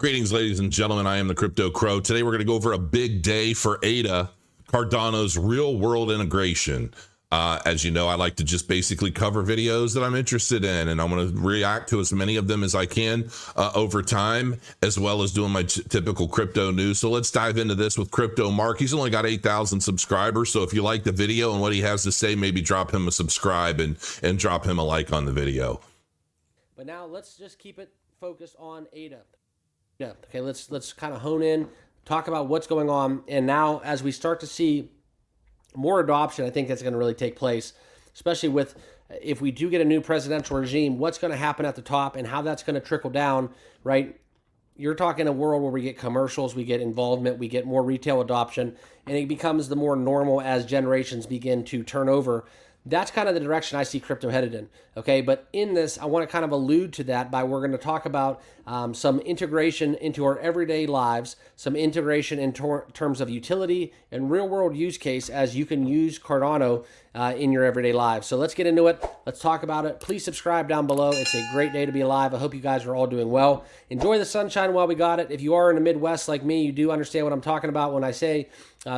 Greetings, ladies and gentlemen. I am the Crypto Crow. Today, we're going to go over a big day for ADA, Cardano's real world integration. As you know, I like to just basically cover videos that I'm interested in, and I'm going to react to as many of them as I can over time, as well as doing my typical crypto news. So let's dive into this with Crypto Mark. He's only got 8,000 subscribers. So if you like the video and what he has to say, maybe drop him a subscribe and drop him a like on the video. But now let's just keep it focused on ADA. Yeah. Okay. Let's kind of hone in, talk about what's going on. And now as we start to see more adoption, I think that's going to really take place, especially with if we do get a new presidential regime, what's going to happen at the top and how that's going to trickle down, right? You're talking a world where we get commercials, we get involvement, we get more retail adoption, and it becomes the more normal as generations begin to turn over. That's kind of the direction I see crypto headed in, okay? But in this, I want to kind of allude to that by we're going to talk about some integration into our everyday lives, some integration in terms of utility and real-world use case as you can use Cardano in your everyday lives. So let's get into it. Let's talk about it. Please subscribe down below. It's a great day to be alive. I hope you guys are all doing well. Enjoy the sunshine while we got it. If you are in the Midwest like me, you do understand what I'm talking about when I say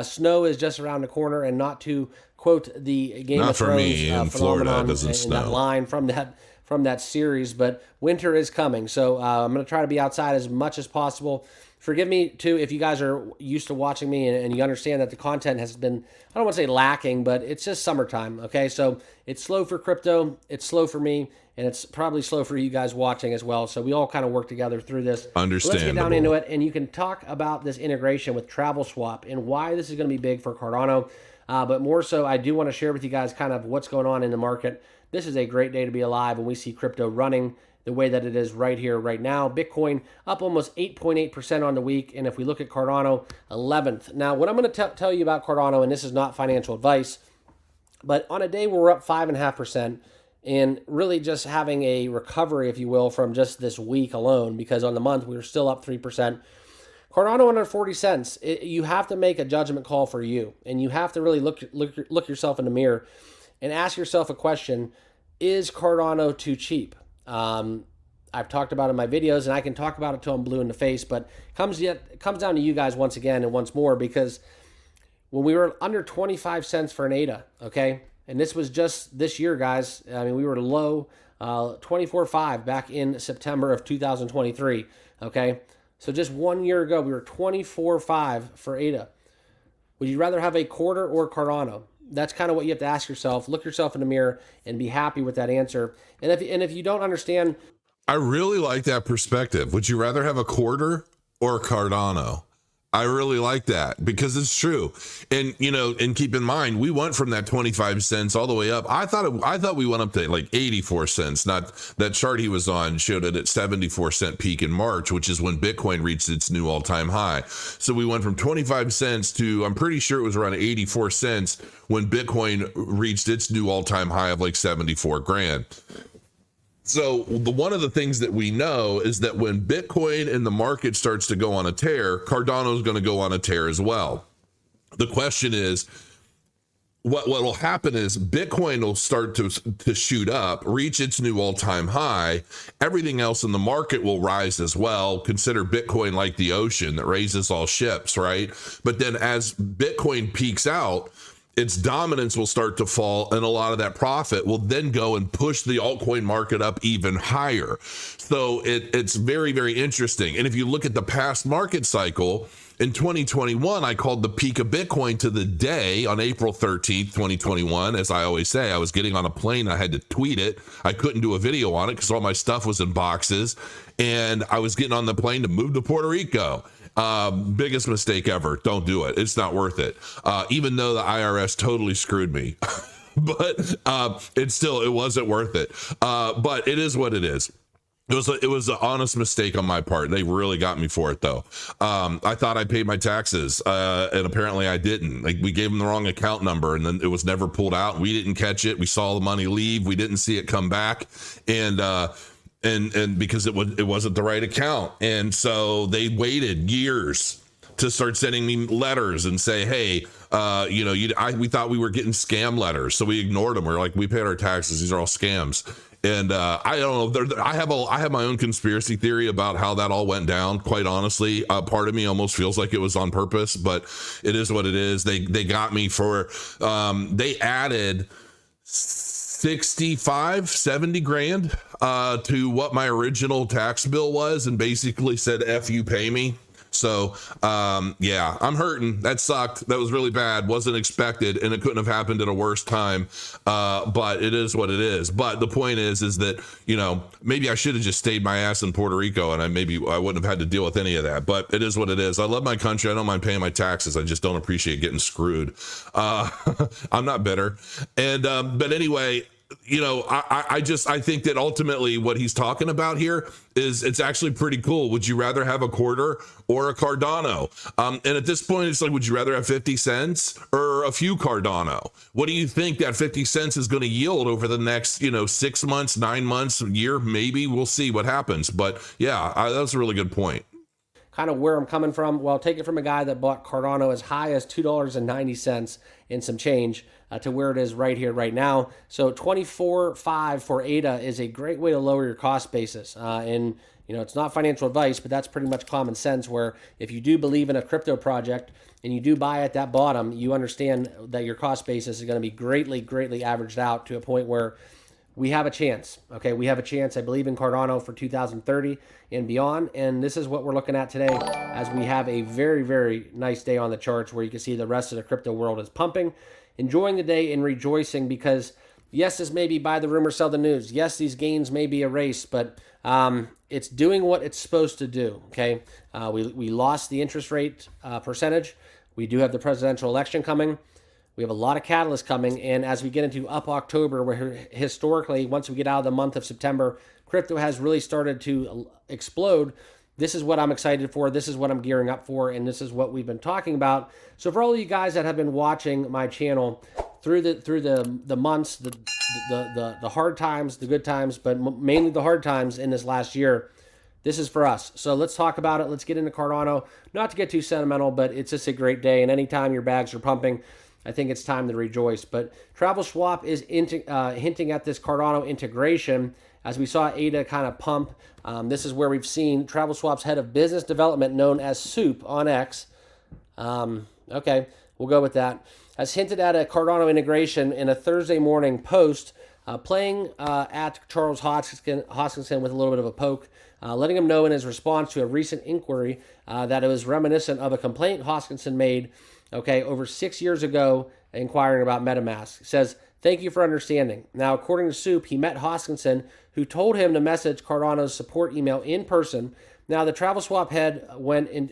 snow is just around the corner, and not to quote the Game of Thrones me in Florida, it doesn't snow. That line from that series, but winter is coming. So I'm going to try to be outside as much as possible. Forgive me too if you guys are used to watching me and you understand that the content has been, I don't want to say lacking, but it's just summertime. Okay, so it's slow for crypto, it's slow for me, and it's probably slow for you guys watching as well. So we all kind of work together through this. Understandable. Let's get down into it, and you can talk about this integration with Travel Swap and why this is going to be big for Cardano. But more so, I do want to share with you guys kind of what's going on in the market. This is a great day to be alive when we see crypto running the way that it is right here, right now. Bitcoin up almost 8.8% on the week. And if we look at Cardano, 11th. Now, what I'm going to tell you about Cardano, and this is not financial advice, but on a day where we're up 5.5%, and really just having a recovery, if you will, from just this week alone, because on the month we were still up 3%. Cardano under 40 cents, you have to make a judgment call for you, and you have to really look yourself in the mirror and ask yourself a question: is Cardano too cheap? I've talked about it in my videos, and I can talk about it till I'm blue in the face, but it comes down to you guys once again and once more, because when we were under 25 cents for an ADA, okay, and this was just this year, guys, I mean, we were low 24.5 back in September of 2023, okay? So just 1 year ago, we were 24.5 for ADA. Would you rather have a quarter or Cardano? That's kind of what you have to ask yourself. Look yourself in the mirror and be happy with that answer. And if you don't understand, I really like that perspective. Would you rather have a quarter or Cardano? I really like that because it's true. And, you know, and keep in mind, we went from that 25 cents all the way up. I thought we went up to like 84 cents. Not that chart he was on showed it at 74-cent peak in March, which is when Bitcoin reached its new all-time high. So we went from 25 cents to, I'm pretty sure it was around 84 cents when Bitcoin reached its new all-time high of like 74 grand. So one of the things that we know is that when Bitcoin and the market starts to go on a tear, Cardano is going to go on a tear as well. The question is, what will happen is Bitcoin will start to shoot up, reach its new all-time high. Everything else in the market will rise as well. Consider Bitcoin like the ocean that raises all ships, right? But then as Bitcoin peaks out, its dominance will start to fall, and a lot of that profit will then go and push the altcoin market up even higher. So it's very, very interesting. And if you look at the past market cycle, in 2021, I called the peak of Bitcoin to the day on April 13th, 2021. As I always say, I was getting on a plane. I had to tweet it. I couldn't do a video on it because all my stuff was in boxes. And I was getting on the plane to move to Puerto Rico. Biggest mistake ever. Don't do it. It's not worth it. Even though the IRS totally screwed me, but it wasn't worth it. But it is what it is. It was an honest mistake on my part. They really got me for it though. I thought I paid my taxes, and apparently I didn't. Like, we gave them the wrong account number, and then it was never pulled out. We didn't catch it. We saw the money leave. We didn't see it come back, and because it wasn't the right account, and so they waited years to start sending me letters and say, hey, we thought we were getting scam letters, so we ignored them. We're like, we paid our taxes. These are all scams. And I don't know. I have my own conspiracy theory about how that all went down. Quite honestly, part of me almost feels like it was on purpose, but it is what it is. They got me for. They added 65, 70 grand to what my original tax bill was, and basically said, "F you, pay me." So, yeah, I'm hurting. That sucked. That was really bad. Wasn't expected, and it couldn't have happened at a worse time. But it is what it is. But the point is that, you know, maybe I should have just stayed my ass in Puerto Rico, and I wouldn't have had to deal with any of that. But it is what it is. I love my country. I don't mind paying my taxes. I just don't appreciate getting screwed. I'm not bitter. And, but anyway, you know, I think that ultimately what he's talking about here is it's actually pretty cool. Would you rather have a quarter or a Cardano? And at this point, it's like, would you rather have 50 cents or a few Cardano? What do you think that 50 cents is going to yield over the next, 6 months, 9 months, a year? Maybe we'll see what happens. But yeah, that's a really good point. Kind of where I'm coming from. Well, take it from a guy that bought Cardano as high as $2.90 and some change to where it is right here, right now. So 24.5 for ADA is a great way to lower your cost basis. And it's not financial advice, but that's pretty much common sense, where if you do believe in a crypto project and you do buy at that bottom, you understand that your cost basis is going to be greatly, greatly averaged out to a point where we have a chance. Okay, we have a chance. I believe in Cardano for 2030 and beyond. And this is what we're looking at today, as we have a very, very nice day on the charts where you can see the rest of the crypto world is pumping, enjoying the day and rejoicing, because yes, this may be buy the rumor, sell the news. Yes, these gains may be a race, but it's doing what it's supposed to do. Okay, we lost the interest rate percentage. We do have the presidential election coming. We have a lot of catalysts coming, and as we get into up October, where historically, once we get out of the month of September, crypto has really started to explode. This is what I'm excited for. This is what I'm gearing up for, and this is what we've been talking about. So for all of you guys that have been watching my channel through the months, the hard times, the good times, but mainly the hard times in this last year, this is for us. So let's talk about it. Let's get into Cardano. Not to get too sentimental, but it's just a great day, and anytime your bags are pumping, I think it's time to rejoice. But TravelSwap is hinting at this Cardano integration, as we saw ADA kind of pump. This is where we've seen TravelSwap's head of business development, known as Sept on X. Okay, we'll go with that. Has hinted at a Cardano integration in a Thursday morning post, playing at Charles Hoskinson with a little bit of a poke, letting him know in his response to a recent inquiry that it was reminiscent of a complaint Hoskinson made over 6 years ago, inquiring about MetaMask. It says, "Thank you for understanding." Now, according to Sept, he met Hoskinson, who told him to message Cardano's support email in person. Now, the TravelSwap head went and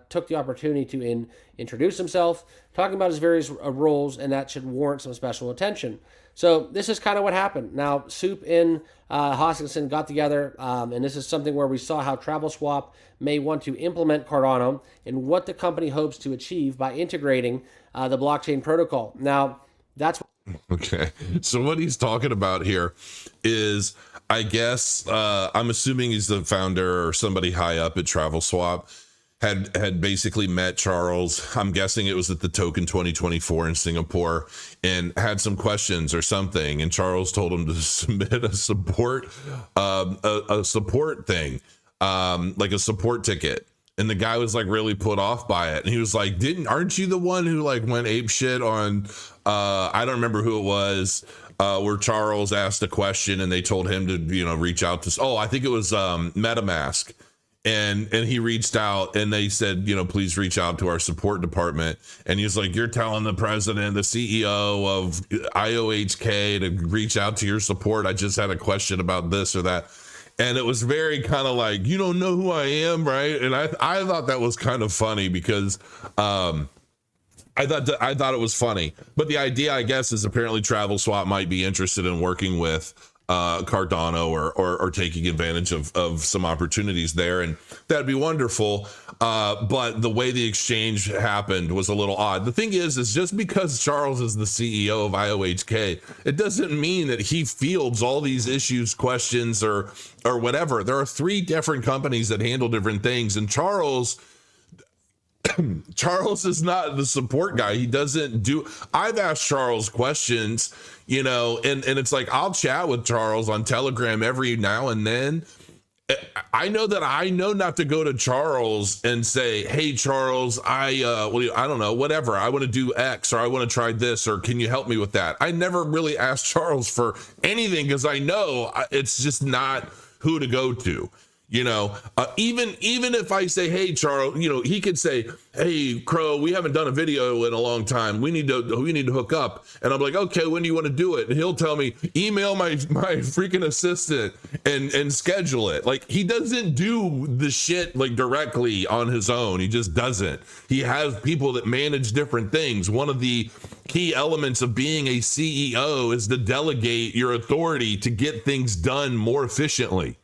took the opportunity to introduce himself, talking about his various roles, and that should warrant some special attention. So this is kind of what happened. Now, Sept and Hoskinson got together, and this is something where we saw how TravelSwap may want to implement Cardano and what the company hopes to achieve by integrating the blockchain protocol. Now, that's okay. So what he's talking about here is, I guess, I'm assuming he's the founder or somebody high up at TravelSwap, had basically met Charles. I'm guessing it was at the Token 2024 in Singapore, and had some questions or something. And Charles told him to submit a support thing, like a support ticket. And the guy was like really put off by it. And he was like, aren't you the one who like went ape shit on, I don't remember who it was, where Charles asked a question and they told him to, reach out to, I think it was MetaMask. And he reached out and they said, please reach out to our support department. And he's like, you're telling the president, the CEO of IOHK to reach out to your support. I just had a question about this or that. And it was very kind of like, you don't know who I am, right? And I thought that was kind of funny, because I thought it was funny. But the idea, I guess, is apparently TravelSwap might be interested in working with Cardano or taking advantage of some opportunities there, and that'd be wonderful. But the way the exchange happened was a little odd. The thing is just because Charles is the CEO of IOHK, it doesn't mean that he fields all these issues, questions, or whatever. There are 3 different companies that handle different things, and Charles, Charles is not the support guy. He doesn't do. I've asked Charles questions, and it's like I'll chat with Charles on Telegram every now and then. I know that I know not to go to Charles and say, "Hey, Charles, I don't know, whatever. I want to do X, or I want to try this, or can you help me with that?" I never really ask Charles for anything because I know it's just not who to go to. Even if I say, "Hey, Charles," he could say, "Hey, Crow, we haven't done a video in a long time. We need to hook up." And I'm like, "Okay, when do you want to do it?" And he'll tell me, "Email my freaking assistant and schedule it." Like, he doesn't do the shit like directly on his own. He just doesn't. He has people that manage different things. One of the key elements of being a CEO is to delegate your authority to get things done more efficiently.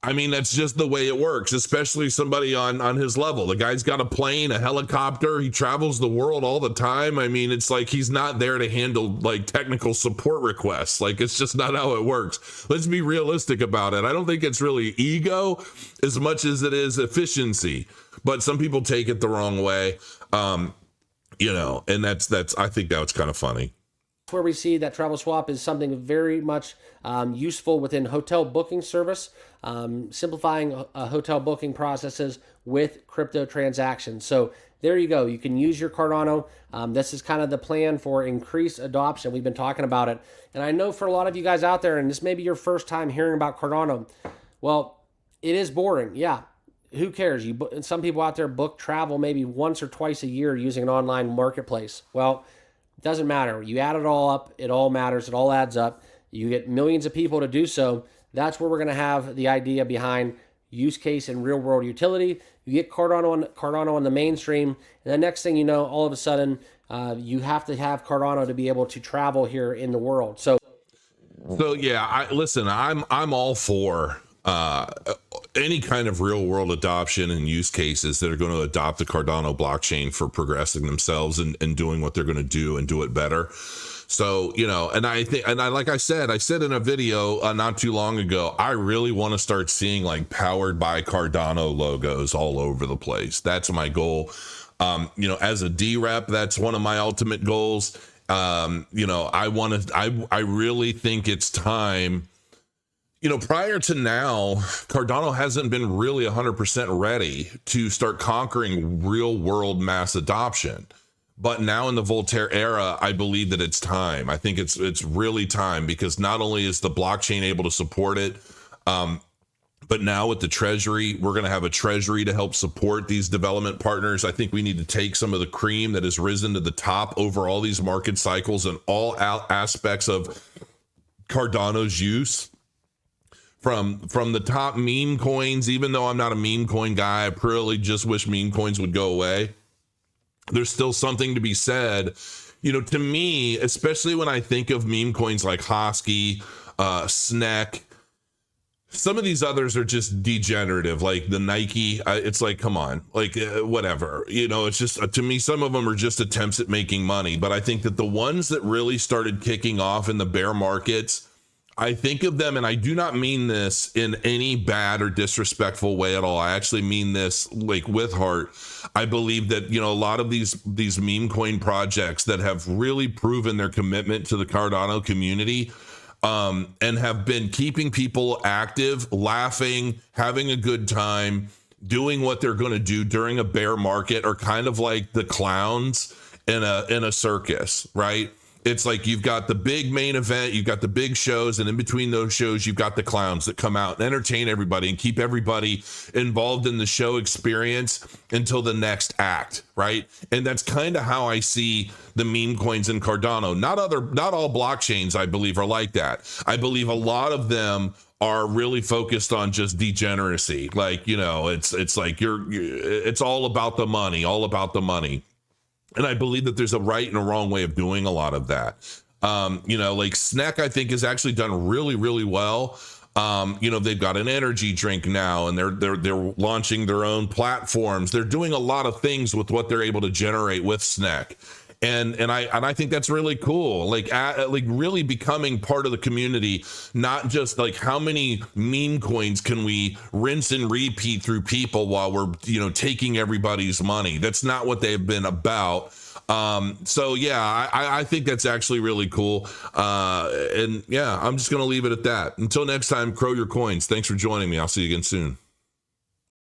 I mean, that's just the way it works, especially somebody on his level. The guy's got a plane, a helicopter. He travels the world all the time. I mean, it's like he's not there to handle like technical support requests. Like, it's just not how it works. Let's be realistic about it. I don't think it's really ego as much as it is efficiency, but some people take it the wrong way. And that's I think that's kind of funny. Where we see that travel swap is something very much useful within hotel booking service, simplifying hotel booking processes with crypto transactions. So there you go. You can use your Cardano. This is kind of the plan for increased adoption. We've been talking about it. And I know for a lot of you guys out there, and this may be your first time hearing about Cardano, well, it is boring. Yeah. Who cares? Some people out there book travel maybe once or twice a year using an online marketplace. Well, it doesn't matter. You add it all up. It all matters. It all adds up. You get millions of people to do so. That's where we're going to have the idea behind use case and real world utility. You get Cardano on the mainstream. And the next thing you know, all of a sudden, you have to have Cardano to be able to travel here in the world. So yeah, I'm all for any kind of real world adoption and use cases that are going to adopt the Cardano blockchain for progressing themselves and doing what they're going to do and do it better. So, and I think, like I said in a video not too long ago, I really want to start seeing like powered by Cardano logos all over the place. That's my goal. As a D rep, that's one of my ultimate goals. I really think it's time. Prior to now, Cardano hasn't been really 100% ready to start conquering real world mass adoption. But now in the Voltaire era, I believe that it's time. I think it's really time, because not only is the blockchain able to support it, but now with the treasury, we're going to have a treasury to help support these development partners. I think we need to take some of the cream that has risen to the top over all these market cycles and all aspects of Cardano's use. From the top meme coins, even though I'm not a meme coin guy, I really just wish meme coins would go away. There's still something to be said, to me, especially when I think of meme coins like Hosky, Snek. Some of these others are just degenerative, like the Nike. It's like, come on, like whatever, it's just, to me, some of them are just attempts at making money. But I think that the ones that really started kicking off in the bear markets, I think of them, and I do not mean this in any bad or disrespectful way at all. I actually mean this like with heart. I believe that, a lot of these meme coin projects that have really proven their commitment to the Cardano community, and have been keeping people active, laughing, having a good time, doing what they're going to do during a bear market, are kind of like the clowns in a circus, right? It's like you've got the big main event, you've got the big shows, and in between those shows, you've got the clowns that come out and entertain everybody and keep everybody involved in the show experience until the next act, right? And that's kind of how I see the meme coins in Cardano. Not all blockchains, I believe, are like that. I believe a lot of them are really focused on just degeneracy. Like, it's like it's all about the money, And I believe that there's a right and a wrong way of doing a lot of that. Like Snek, I think, has actually done really, really well. They've got an energy drink now, and they're launching their own platforms. They're doing a lot of things with what they're able to generate with Snek. And I think that's really cool. Like really becoming part of the community, not just like how many meme coins can we rinse and repeat through people while we're, you know, taking everybody's money. That's not what they've been about. So yeah, I think that's actually really cool. And yeah, I'm just going to leave it at that. Until next time, crow your coins. Thanks for joining me. I'll see you again soon.